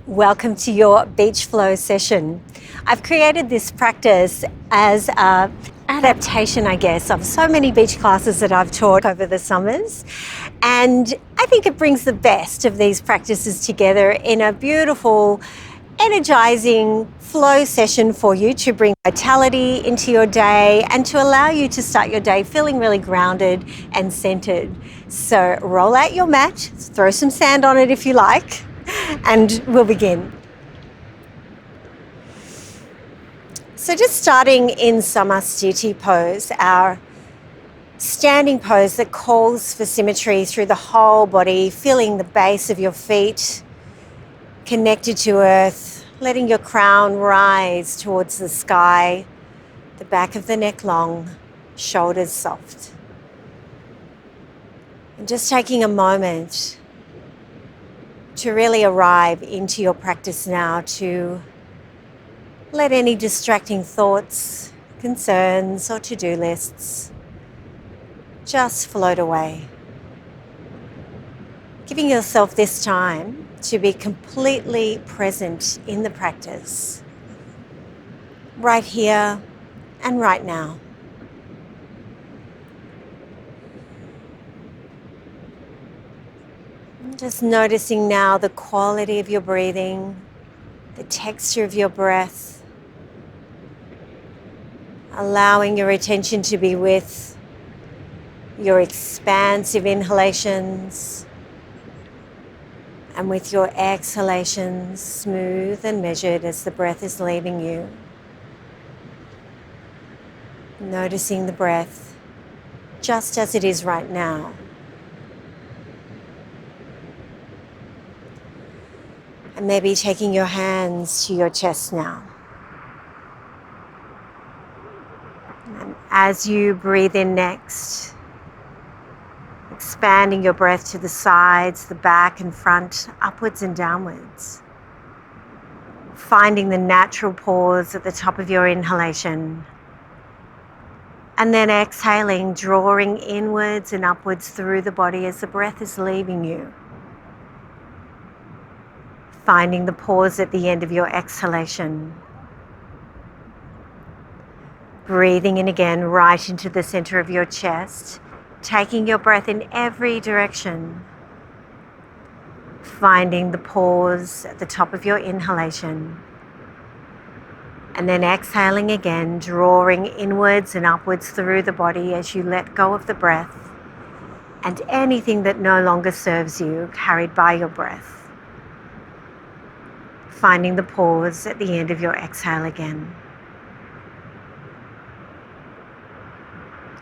Welcome to your beach flow session. I've created this practice as an adaptation, I guess, of so many beach classes that I've taught over the summers. And I think it brings the best of these practices together in a beautiful, energizing flow session for you to bring vitality into your day and to allow you to start your day feeling really grounded and centered. So roll out your mat, throw some sand on it if you like, and we'll begin. So just starting in Samasthiti pose, our standing pose that calls for symmetry through the whole body, feeling the base of your feet connected to earth, letting your crown rise towards the sky, the back of the neck long, shoulders soft. And just taking a moment to really arrive into your practice now, to let any distracting thoughts, concerns, or to-do lists just float away. Giving yourself this time to be completely present in the practice, right here and right now. Just noticing now the quality of your breathing, the texture of your breath, allowing your attention to be with your expansive inhalations and with your exhalations, smooth and measured as the breath is leaving you. Noticing the breath just as it is right now. And maybe taking your hands to your chest now. And as you breathe in next, expanding your breath to the sides, the back and front, upwards and downwards. Finding the natural pause at the top of your inhalation. And then exhaling, drawing inwards and upwards through the body as the breath is leaving you. Finding the pause at the end of your exhalation. Breathing in again right into the center of your chest, taking your breath in every direction. Finding the pause at the top of your inhalation. And then exhaling again, drawing inwards and upwards through the body as you let go of the breath and anything that no longer serves you, carried by your breath. Finding the pause at the end of your exhale again.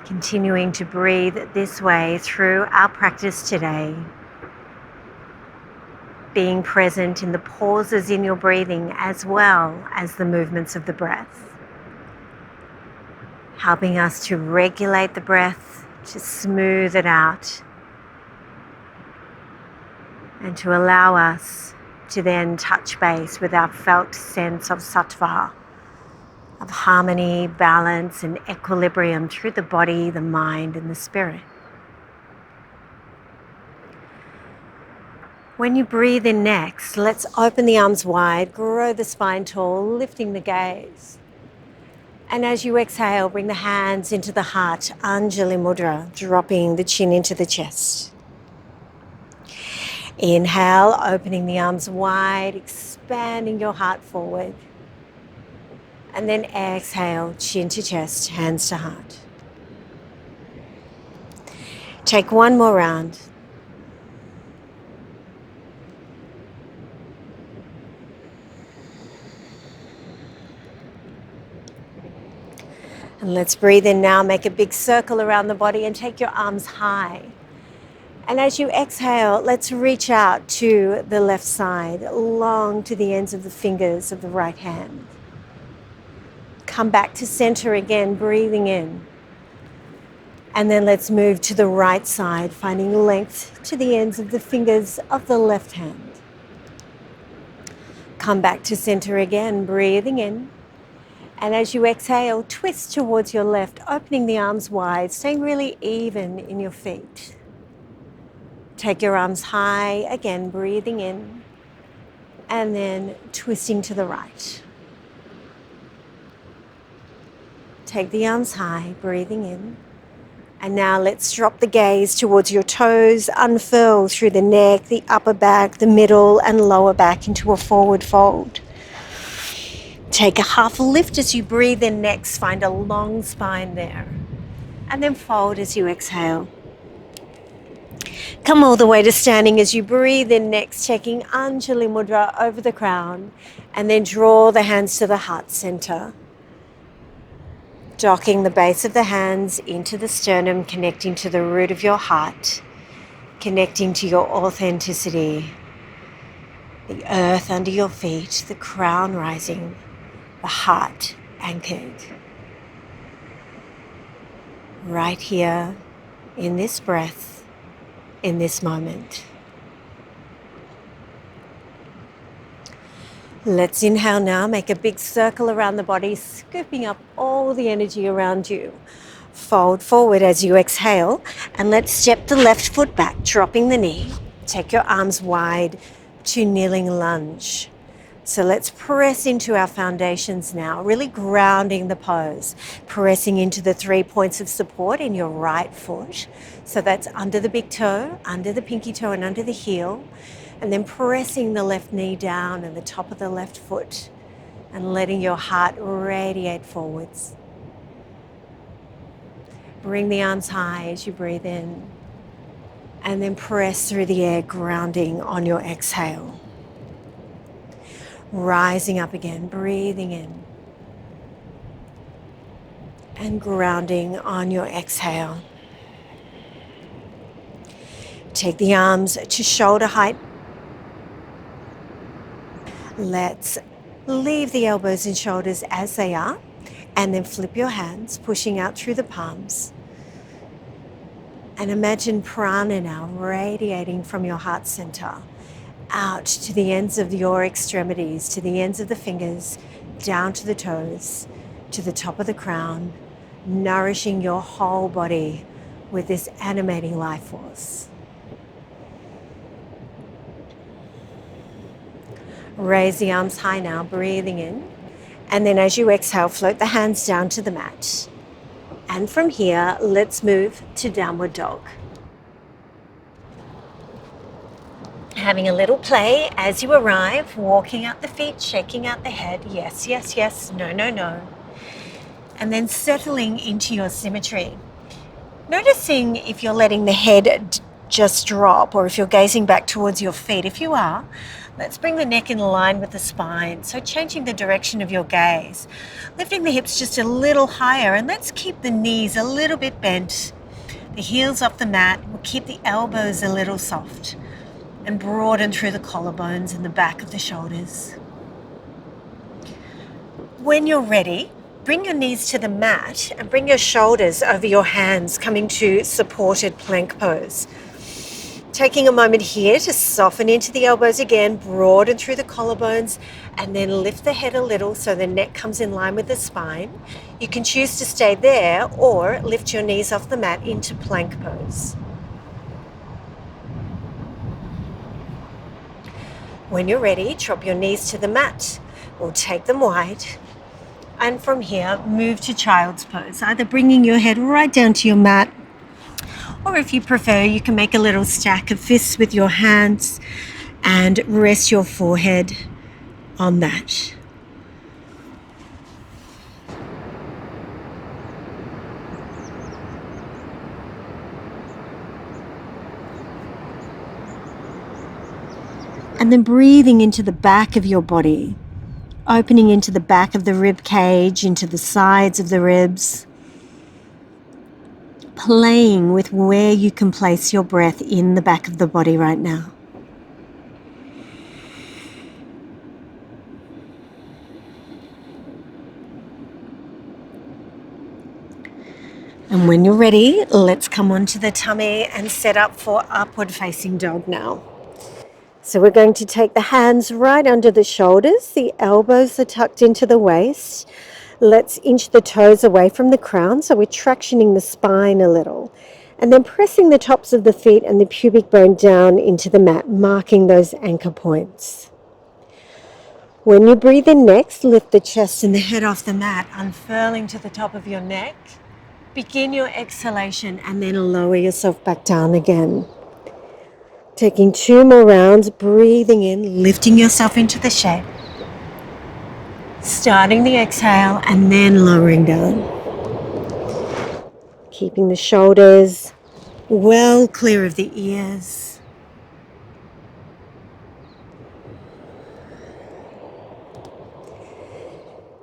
Continuing to breathe this way through our practice today. Being present in the pauses in your breathing as well as the movements of the breath. Helping us to regulate the breath, to smooth it out, and to allow us to then touch base with our felt sense of sattva, of harmony, balance, and equilibrium through the body, the mind, and the spirit. When you breathe in next, let's open the arms wide, grow the spine tall, lifting the gaze. And as you exhale, bring the hands into the heart, Anjali Mudra, dropping the chin into the chest. Inhale, opening the arms wide, expanding your heart forward. And then exhale, chin to chest, hands to heart. Take one more round. And let's breathe in now, make a big circle around the body and take your arms high. And as you exhale, let's reach out to the left side, long to the ends of the fingers of the right hand. Come back to center again, breathing in. And then let's move to the right side, finding length to the ends of the fingers of the left hand. Come back to center again, breathing in. And as you exhale, twist towards your left, opening the arms wide, staying really even in your feet. Take your arms high, again, breathing in. and then twisting to the right. Take the arms high, breathing in. And now let's drop the gaze towards your toes, unfurl through the neck, the upper back, the middle and lower back into a forward fold. Take a half lift as you breathe in next, find a long spine there. And then fold as you exhale. Come all the way to standing as you breathe in next, taking Anjali Mudra over the crown, and then draw the hands to the heart center. Docking the base of the hands into the sternum, connecting to the root of your heart, connecting to your authenticity, the earth under your feet, the crown rising, the heart anchored. Right here in this breath, in this moment. Let's inhale now, make a big circle around the body, scooping up all the energy around you. Fold forward as you exhale, and let's step the left foot back, dropping the knee. Take your arms wide to kneeling lunge. So let's press into our foundations now, really grounding the pose, pressing into the 3 points of support in your right foot. So that's under the big toe, under the pinky toe, and under the heel. And then pressing the left knee down and the top of the left foot and letting your heart radiate forwards. Bring the arms high as you breathe in and then press through the air, grounding on your exhale. Rising up again, breathing in and grounding on your exhale. Take the arms to shoulder height. Let's leave the elbows and shoulders as they are, and then flip your hands, pushing out through the palms. And imagine prana now radiating from your heart center out to the ends of your extremities, to the ends of the fingers, down to the toes, to the top of the crown, nourishing your whole body with this animating life force. Raise the arms high now, breathing in. And then as you exhale, float the hands down to the mat. And from here, let's move to downward dog. Having a little play as you arrive, walking out the feet, shaking out the head. Yes, yes, yes. No, no, no. And then settling into your symmetry. Noticing if you're letting the head just drop or if you're gazing back towards your feet. If you are, let's bring the neck in line with the spine. So changing the direction of your gaze, lifting the hips just a little higher, and let's keep the knees a little bit bent. The heels off the mat. We'll keep the elbows a little soft and broaden through the collarbones and the back of the shoulders. When you're ready, bring your knees to the mat and bring your shoulders over your hands, coming to supported plank pose. Taking a moment here to soften into the elbows again, broaden through the collarbones, and then lift the head a little so the neck comes in line with the spine. You can choose to stay there or lift your knees off the mat into plank pose. When you're ready, drop your knees to the mat or take them wide. And from here, move to child's pose, either bringing your head right down to your mat, or if you prefer, you can make a little stack of fists with your hands and rest your forehead on that. And then breathing into the back of your body, opening into the back of the rib cage, into the sides of the ribs, playing with where you can place your breath in the back of the body right now. And when you're ready, let's come onto the tummy and set up for upward facing dog now. So we're going to take the hands right under the shoulders, the elbows are tucked into the waist. Let's inch the toes away from the crown, so we're tractioning the spine a little. And then pressing the tops of the feet and the pubic bone down into the mat, marking those anchor points. When you breathe in next, lift the chest and the head off the mat, unfurling to the top of your neck. Begin your exhalation and then lower yourself back down again. Taking 2 more rounds, breathing in, lifting yourself into the shape. Starting the exhale and then lowering down. Keeping the shoulders well clear of the ears.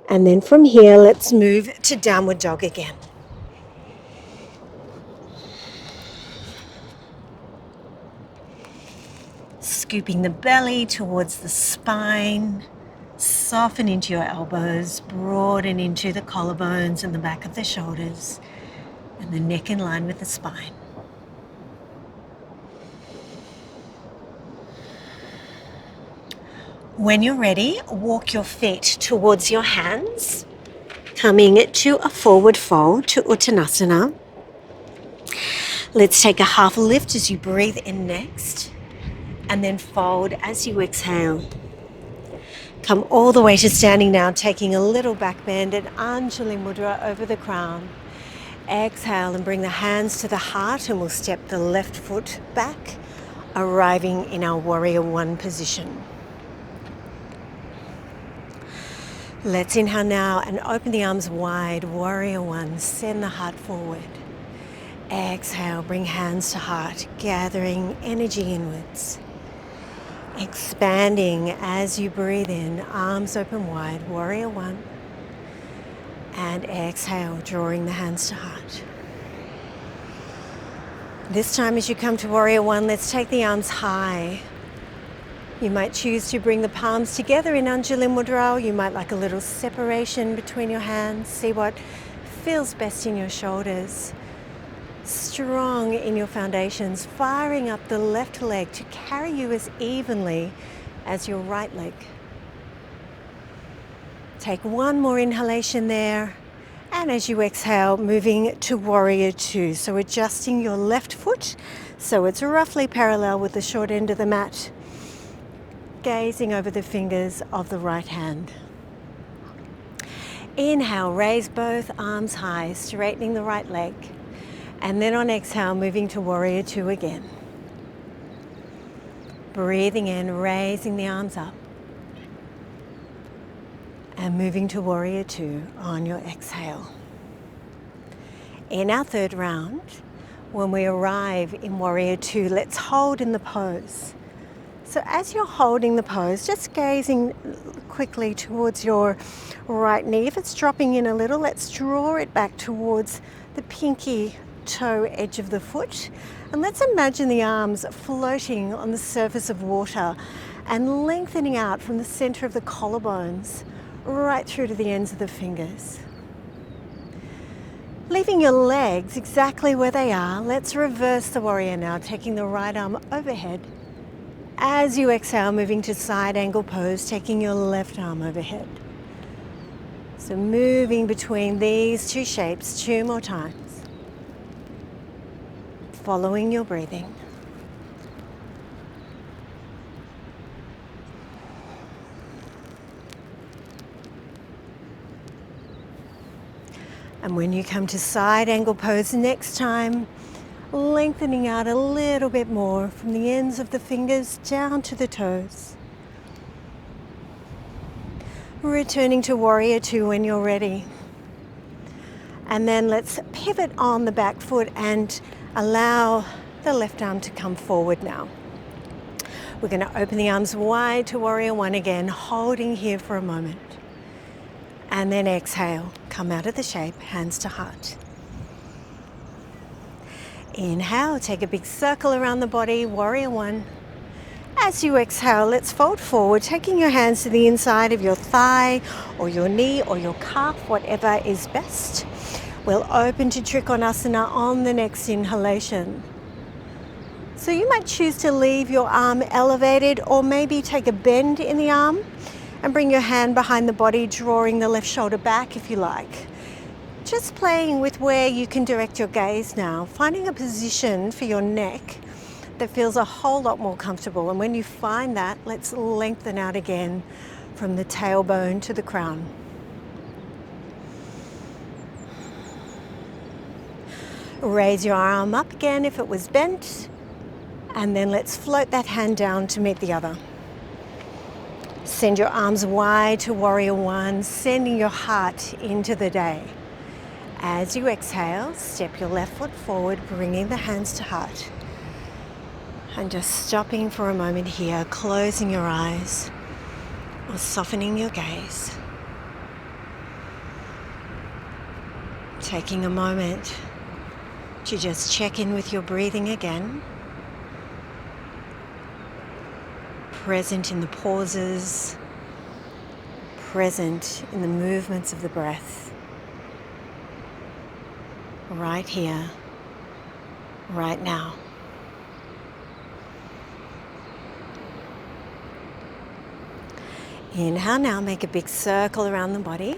And then from here, let's move to downward dog again. Scooping the belly towards the spine. Soften into your elbows, broaden into the collarbones and the back of the shoulders, and the neck in line with the spine. When you're ready, walk your feet towards your hands, coming to a forward fold to Uttanasana. Let's take a half lift as you breathe in next, and then fold as you exhale. Come all the way to standing now, taking a little back bend and Anjali Mudra over the crown. Exhale and bring the hands to the heart, and we'll step the left foot back, arriving in our Warrior One position. Let's inhale now and open the arms wide, Warrior One, send the heart forward. Exhale, bring hands to heart, gathering energy inwards. Expanding as you breathe in, arms open wide, Warrior One. And exhale, drawing the hands to heart. This time as you come to Warrior One, let's take the arms high. You might choose to bring the palms together in Anjali Mudra. You might like a little separation between your hands. See what feels best in your shoulders. Strong in your foundations, firing up the left leg to carry you as evenly as your right leg. Take one more inhalation there, and as you exhale, moving to Warrior Two. So adjusting your left foot so it's roughly parallel with the short end of the mat, gazing over the fingers of the right hand. Inhale, raise both arms high, straightening the right leg. And then on exhale, moving to Warrior Two again. Breathing in, raising the arms up. And moving to Warrior Two on your exhale. In our third round, when we arrive in Warrior Two, let's hold in the pose. So as you're holding the pose, just gazing quickly towards your right knee. If it's dropping in a little, let's draw it back towards the pinky toe edge of the foot, and let's imagine the arms floating on the surface of water and lengthening out from the center of the collarbones right through to the ends of the fingers. Leaving your legs exactly where they are, let's reverse the warrior now, taking the right arm overhead. As you exhale, moving to side angle pose, taking your left arm overhead. So moving between these two shapes 2 more times. Following your breathing. And when you come to side angle pose next time, lengthening out a little bit more from the ends of the fingers down to the toes. Returning to Warrior Two when you're ready. And then let's pivot on the back foot and allow the left arm to come forward now. We're going to open the arms wide to Warrior One again, holding here for a moment. And then exhale, come out of the shape, hands to heart. Inhale, take a big circle around the body, Warrior One. As you exhale, let's fold forward, taking your hands to the inside of your thigh or your knee or your calf, whatever is best. We'll open to Trikonasana on the next inhalation. So you might choose to leave your arm elevated or maybe take a bend in the arm and bring your hand behind the body, drawing the left shoulder back if you like. Just playing with where you can direct your gaze now, finding a position for your neck that feels a whole lot more comfortable. And when you find that, let's lengthen out again from the tailbone to the crown. Raise your arm up again if it was bent, and then let's float that hand down to meet the other. Send your arms wide to Warrior One, sending your heart into the day. As you exhale, step your left foot forward, bringing the hands to heart. And just stopping for a moment here, closing your eyes or softening your gaze. Taking a moment to just check in with your breathing again. Present in the pauses, present in the movements of the breath. Right here, right now. Inhale now, make a big circle around the body.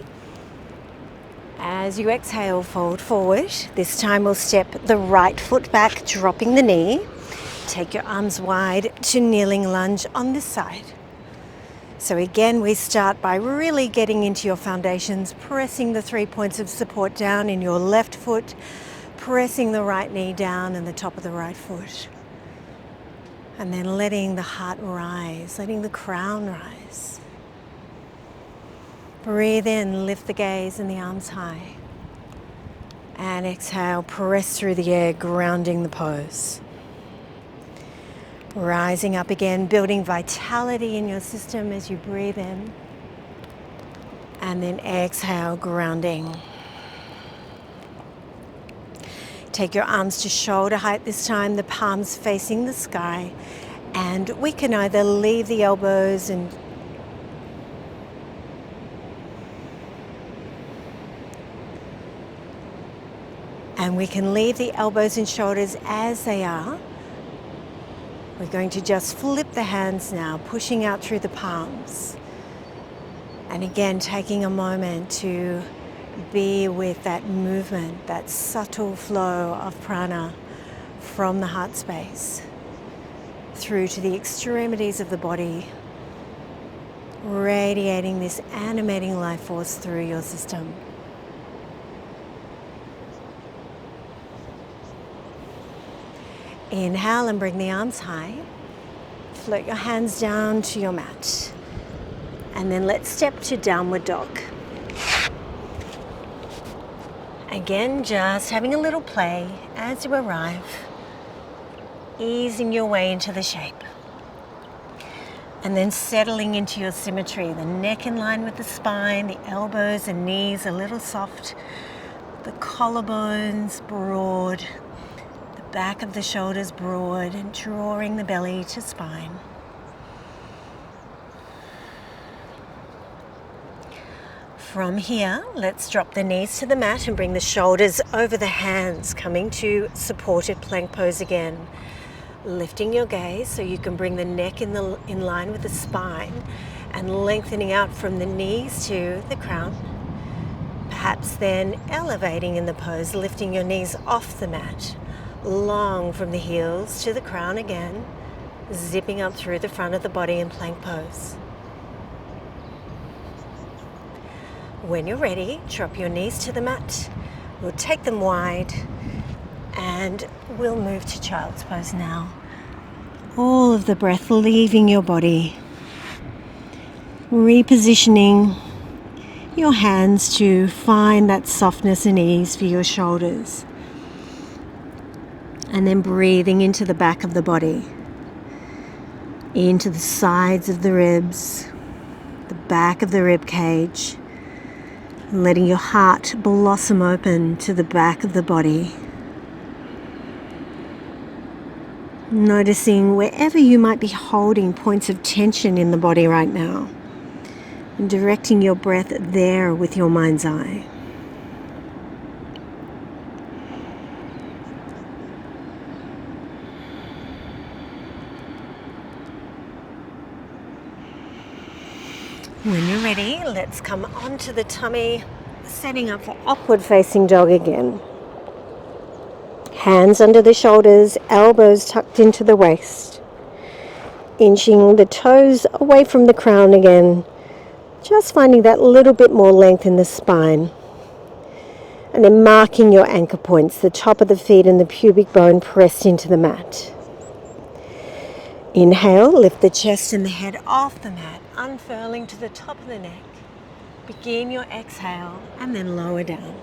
As you exhale, fold forward. This time we'll step the right foot back, dropping the knee. Take your arms wide to kneeling lunge on this side. So again, we start by really getting into your foundations, pressing the 3 points of support down in your left foot, pressing the right knee down and the top of the right foot. And then letting the heart rise, letting the crown rise. Breathe in, lift the gaze and the arms high. And exhale, press through the air, grounding the pose. Rising up again, building vitality in your system as you breathe in. And then exhale, grounding. Take your arms to shoulder height this time, the palms facing the sky. And we can either leave the elbows and we can leave the elbows and shoulders as they are. We're going to just flip the hands now, pushing out through the palms. And again, taking a moment to be with that movement, that subtle flow of prana from the heart space through to the extremities of the body, radiating this animating life force through your system. Inhale and bring the arms high. Float your hands down to your mat. And then let's step to downward dog. Again, just having a little play as you arrive, easing your way into the shape. And then settling into your symmetry, the neck in line with the spine, the elbows and knees a little soft, the collarbones broad, back of the shoulders broad and drawing the belly to spine. From here, let's drop the knees to the mat and bring the shoulders over the hands, coming to supported plank pose again. Lifting your gaze so you can bring the neck in line with the spine and lengthening out from the knees to the crown. Perhaps then elevating in the pose, lifting your knees off the mat. Long from the heels to the crown again, zipping up through the front of the body in plank pose. When you're ready, drop your knees to the mat. We'll take them wide and we'll move to child's pose now. All of the breath leaving your body. Repositioning your hands to find that softness and ease for your shoulders. And then breathing into the back of the body, into the sides of the ribs, the back of the rib cage, letting your heart blossom open to the back of the body. Noticing wherever you might be holding points of tension in the body right now, and directing your breath there with your mind's eye. When you're ready, let's come onto the tummy, setting up for upward facing dog again. Hands under the shoulders, elbows tucked into the waist. Inching the toes away from the crown again, Just finding that little bit more length in the spine. And then marking your anchor points, the top of the feet and the pubic bone pressed into the mat. Inhale, lift the chest and the head off the mat, unfurling to the top of the neck. Begin your exhale and then lower down.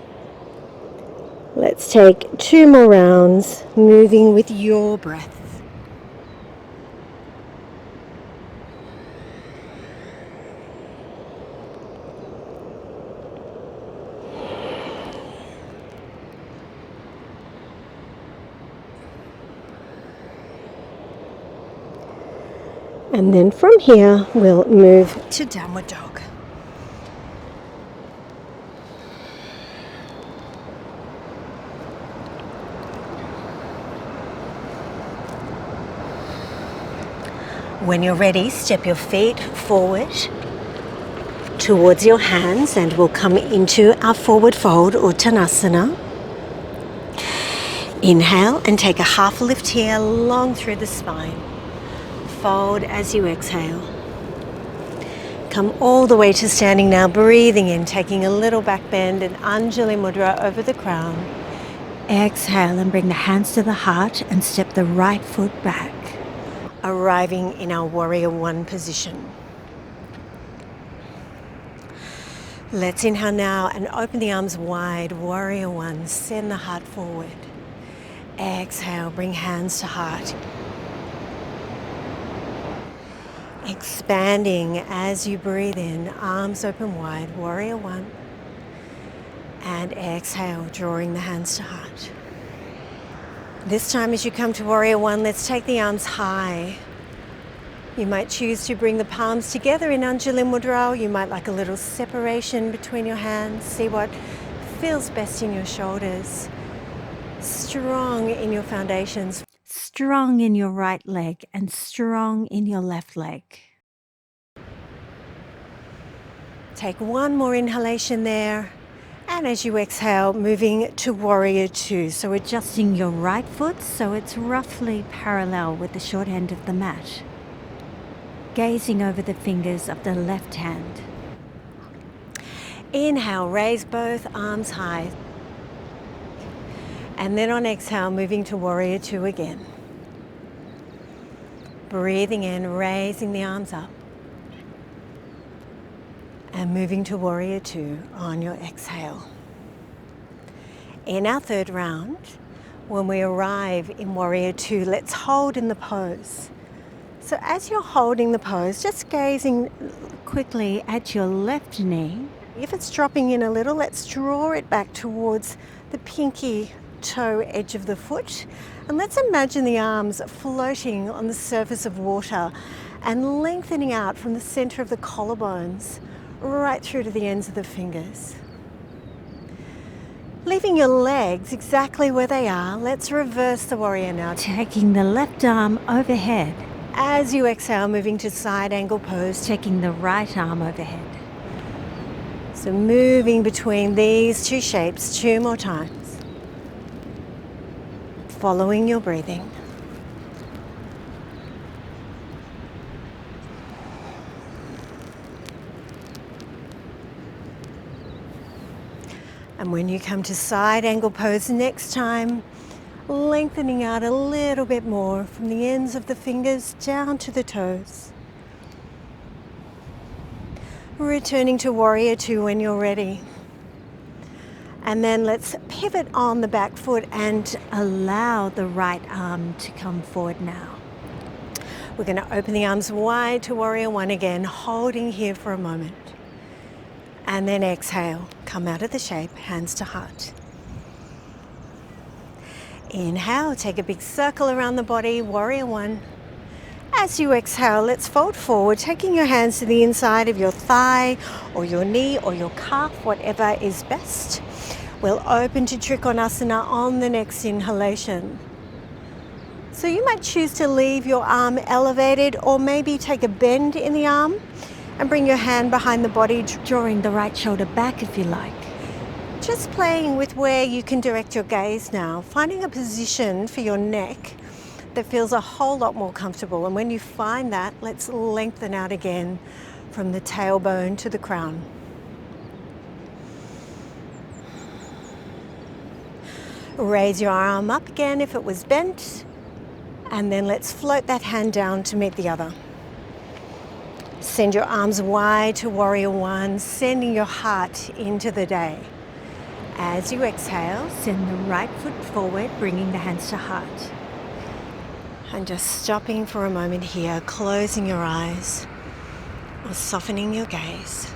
Let's take 2 more rounds, moving with your breath. And then from here, we'll move to downward dog. When you're ready, step your feet forward towards your hands and we'll come into our forward fold or Uttanasana. Inhale and take a half lift here, long through the spine. Fold as you exhale. Come all the way to standing now, breathing in, taking a little back bend and Anjali Mudra over the crown. Exhale and bring the hands to the heart and step the right foot back, arriving in our Warrior One position. Let's inhale now and open the arms wide, Warrior One, send the heart forward. Exhale, bring hands to heart. Expanding as you breathe in, arms open wide, Warrior One. And exhale, drawing the hands to heart. This time as you come to Warrior One, let's take the arms high. You might choose to bring the palms together in Anjali Mudra. You might like a little separation between your hands. See what feels best in your shoulders. Strong in your foundations. Strong in your right leg and strong in your left leg. Take one more inhalation there. And as you exhale, moving to Warrior Two. So adjusting your right foot so it's roughly parallel with the short end of the mat. Gazing over the fingers of the left hand. Inhale, raise both arms high. And then on exhale, moving to Warrior Two again. Breathing in, raising the arms up. And moving to Warrior Two on your exhale. In our third round, when we arrive in Warrior Two, let's hold in the pose. So as you're holding the pose, just gazing quickly at your left knee. If it's dropping in a little, let's draw it back towards the pinky toe edge of the foot. And let's imagine the arms floating on the surface of water and lengthening out from the center of the collarbones right through to the ends of the fingers. Leaving your legs exactly where they are, let's reverse the warrior now. Taking the left arm overhead. As you exhale, moving to side angle pose, taking the right arm overhead. So moving between these two shapes 2 more times. Following your breathing. And when you come to side angle pose next time, lengthening out a little bit more from the ends of the fingers down to the toes. Returning to Warrior Two when you're ready. And then let's pivot on the back foot and allow the right arm to come forward now. We're going to open the arms wide to Warrior One again, holding here for a moment. And then exhale, come out of the shape, hands to heart. Inhale, take a big circle around the body, Warrior One. As you exhale, let's fold forward, taking your hands to the inside of your thigh or your knee or your calf, whatever is best. We'll open to Trikonasana on the next inhalation. So you might choose to leave your arm elevated or maybe take a bend in the arm and bring your hand behind the body, drawing the right shoulder back if you like. Just playing with where you can direct your gaze now, finding a position for your neck that feels a whole lot more comfortable. And when you find that, let's lengthen out again from the tailbone to the crown. Raise your arm up again if it was bent, and then let's float that hand down to meet the other. Send your arms wide to Warrior One, sending your heart into the day. As you exhale, send the right foot forward, bringing the hands to heart. And just stopping for a moment here, closing your eyes or softening your gaze.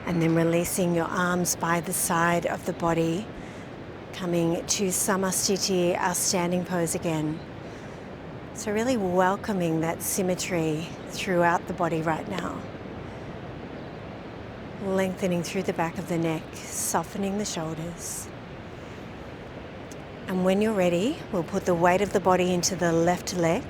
And then releasing your arms by the side of the body, coming to Samastiti, our standing pose again. So really welcoming that symmetry throughout the body right now. Lengthening through the back of the neck, softening the shoulders. And when you're ready, we'll put the weight of the body into the left leg,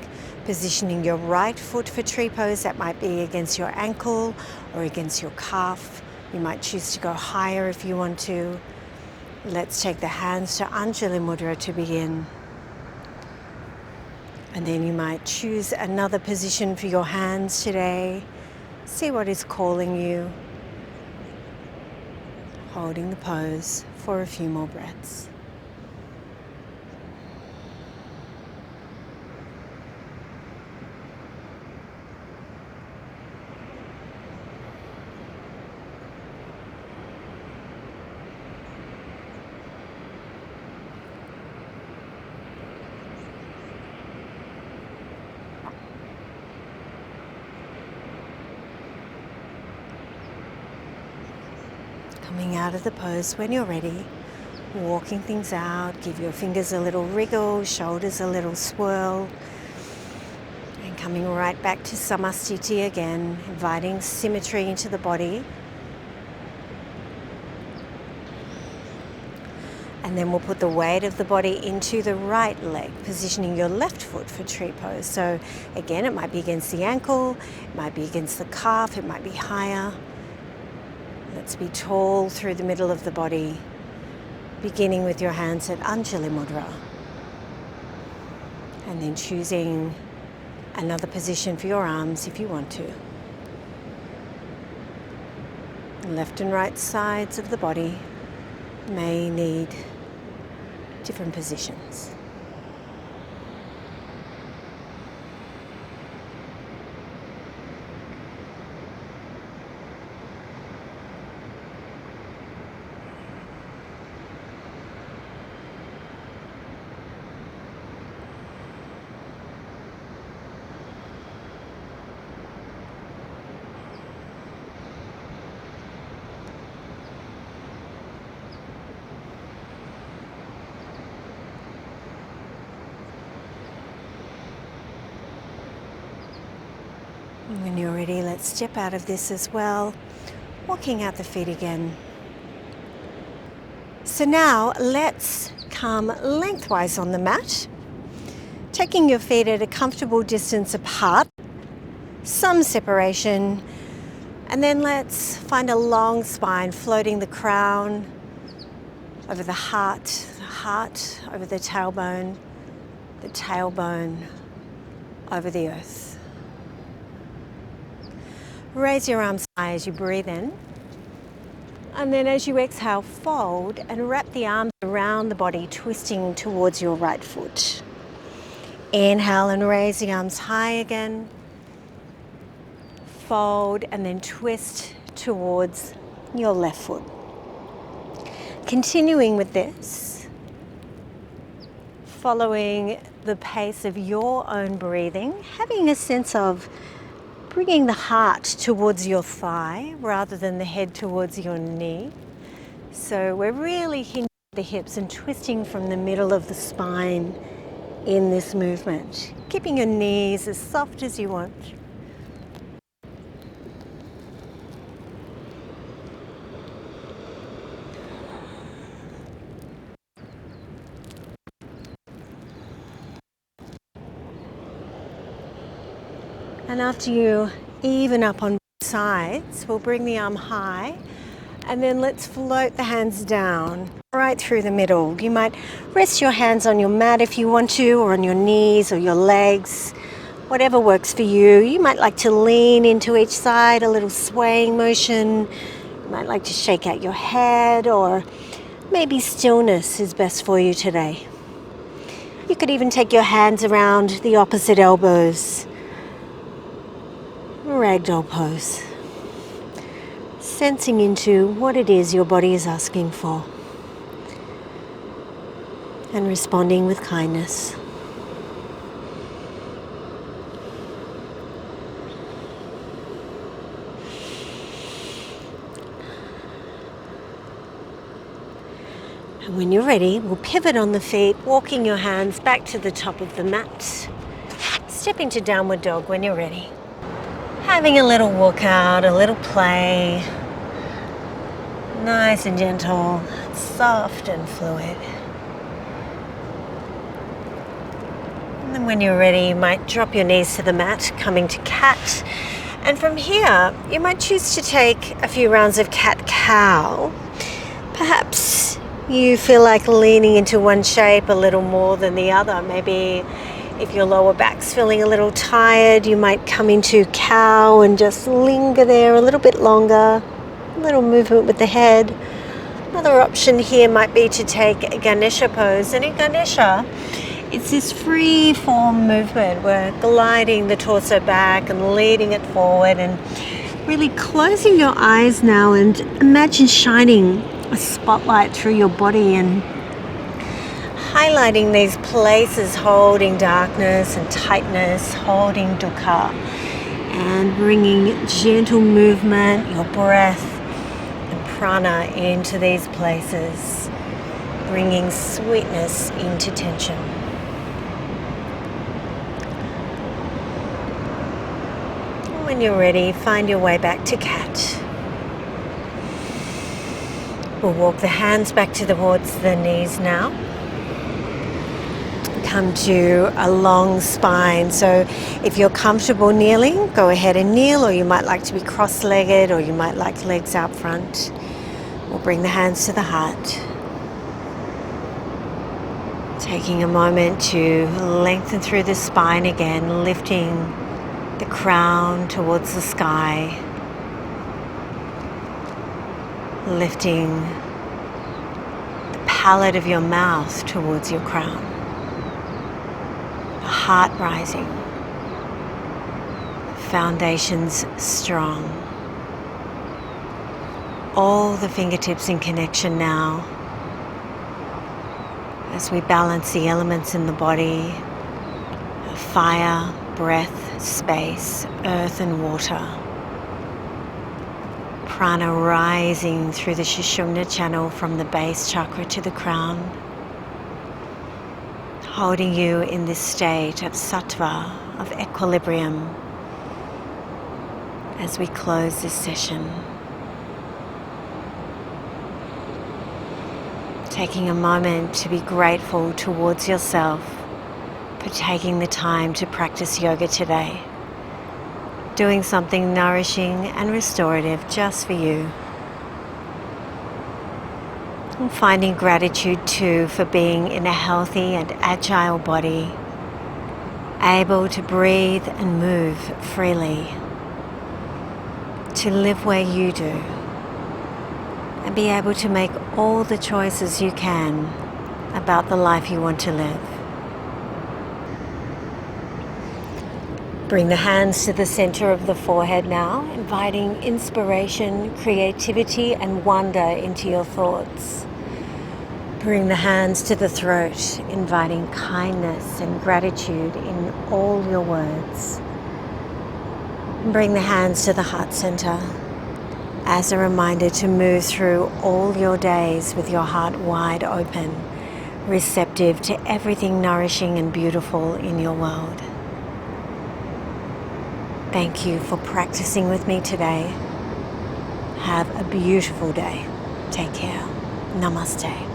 positioning your right foot for tree pose. That might be against your ankle or against your calf. You might choose to go higher if you want to. Let's take the hands to Anjali Mudra to begin. And then you might choose another position for your hands today. See what is calling you. Holding the pose for a few more breaths. Coming out of the pose when you're ready, walking things out, give your fingers a little wriggle, shoulders a little swirl, and coming right back to Samastiti again, inviting symmetry into the body. And then we'll put the weight of the body into the right leg, positioning your left foot for tree pose. So again, it might be against the ankle, it might be against the calf, it might be higher. Let's be tall through the middle of the body, beginning with your hands at Anjali Mudra. And then choosing another position for your arms if you want to. Left and right sides of the body may need different positions. When you're ready, let's step out of this as well, walking out the feet again. So now let's come lengthwise on the mat, taking your feet at a comfortable distance apart, some separation, and then let's find a long spine, floating the crown over the heart over the tailbone over the earth. Raise your arms high as you breathe in. And then as you exhale, fold and wrap the arms around the body, twisting towards your right foot. Inhale and raise the arms high again. Fold and then twist towards your left foot. Continuing with this, following the pace of your own breathing, having a sense of bringing the heart towards your thigh rather than the head towards your knee. So we're really hinging the hips and twisting from the middle of the spine in this movement, keeping your knees as soft as you want. And after you even up on both sides, we'll bring the arm high and then let's float the hands down. right through the middle. You might rest your hands on your mat if you want to, or on your knees or your legs, whatever works for you. You might like to lean into each side, a little swaying motion. You might like to shake out your head, or maybe stillness is best for you today. You could even take your hands around the opposite elbows. Ragdoll pose. Sensing into what it is your body is asking for. And responding with kindness. And when you're ready, we'll pivot on the feet, walking your hands back to the top of the mat. Step into downward dog when you're ready. Having a little walk out, a little play. Nice and gentle, soft and fluid. And then when you're ready, you might drop your knees to the mat, coming to cat. And from here, you might choose to take a few rounds of cat-cow. Perhaps you feel like leaning into one shape a little more than the other. Maybe if your lower back's feeling a little tired, you might come into cow and just linger there a little bit longer. A little movement with the head. Another option here might be to take a Ganesha pose. And in Ganesha, it's this free form movement. We're gliding the torso back and leading it forward, and really closing your eyes now and imagine shining a spotlight through your body and highlighting these places holding darkness and tightness, holding dukkha, and bringing gentle movement, your breath and prana into these places, bringing sweetness into tension. When you're ready, find your way back to cat. We'll walk the hands back towards the knees now. Come to a long spine. So if you're comfortable kneeling, go ahead and kneel, or you might like to be cross-legged, or you might like legs out front. We'll bring the hands to the heart. Taking a moment to lengthen through the spine again, lifting the crown towards the sky. Lifting the palate of your mouth towards your crown. The heart rising. Foundations strong. All the fingertips in connection now as we balance the elements in the body: fire, breath, space, earth and water. Prana rising through the Sushumna channel from the base chakra to the crown, holding you in this state of sattva, of equilibrium, as we close this session. Taking a moment to be grateful towards yourself for taking the time to practice yoga today. Doing something nourishing and restorative just for you. And finding gratitude too for being in a healthy and agile body, able to breathe and move freely, to live where you do, and be able to make all the choices you can about the life you want to live. Bring the hands to the center of the forehead now, inviting inspiration, creativity, and wonder into your thoughts. Bring the hands to the throat, inviting kindness and gratitude in all your words. And bring the hands to the heart center as a reminder to move through all your days with your heart wide open, receptive to everything nourishing and beautiful in your world. Thank you for practicing with me today. Have a beautiful day. Take care. Namaste.